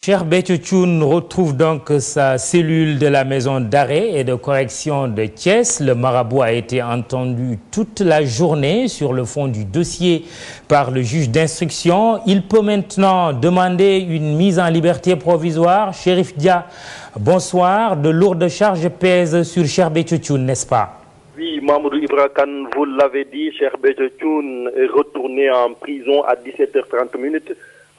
Cheikh Béthio Thioune retrouve donc sa cellule de la maison d'arrêt et de correction de Thiès. Le marabout a été entendu toute la journée sur le fond du dossier par le juge d'instruction. Il peut maintenant demander une mise en liberté provisoire. Chérif Dia, bonsoir. De lourdes charges pèsent sur Cheikh Béthio Thioune, n'est-ce pas? Oui, Mamadou Ibra Kane, vous l'avez dit, Cheikh Béthio Thioune est retourné en prison à 17h30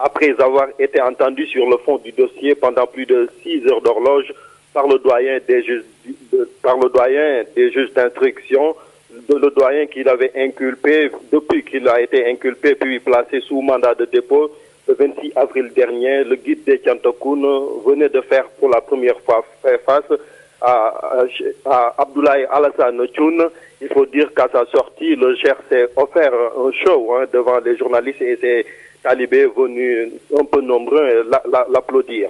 après avoir été entendu sur le fond du dossier pendant plus de 6 heures d'horloge par le doyen des juges d'instruction, le doyen qu'il avait inculpé, depuis qu'il a été inculpé puis placé sous mandat de dépôt le 26 avril dernier. Le guide des Thiantakoun venait de faire pour la première fois face à Abdoulaye Alassane Thioune. Il faut dire qu'à sa sortie, le Cheikh s'est offert un show devant les journalistes et ses talibés venus un peu nombreux l'applaudir.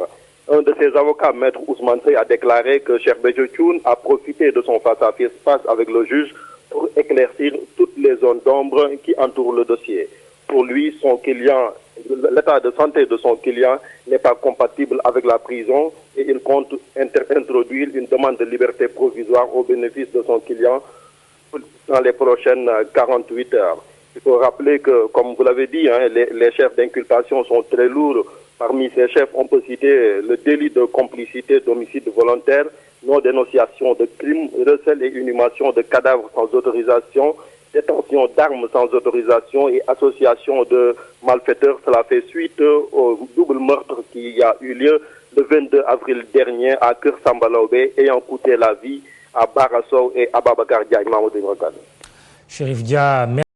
Un de ses avocats, Maître Ousmane Seye, a déclaré que Cheikh Béthio Thioune a profité de son face-à-face avec le juge pour éclaircir toutes les zones d'ombre qui entourent le dossier. Pour lui, l'état de santé de son client n'est pas compatible avec la prison et il compte introduire une demande de liberté provisoire au bénéfice de son client dans les prochaines 48 heures. Il faut rappeler que, comme vous l'avez dit, les chefs d'inculpation sont très lourds. Parmi ces chefs, on peut citer le délit de complicité d'homicide volontaire, non-dénonciation de crime, recel et inhumation de cadavres sans autorisation, détention d'armes sans autorisation et association de malfaiteurs. Cela fait suite au double meurtre qui a eu lieu le 22 avril dernier à Keur Samba Laobé, ayant coûté la vie à Bara Sow et à Babacar Diagne. Chérif Dia, merci.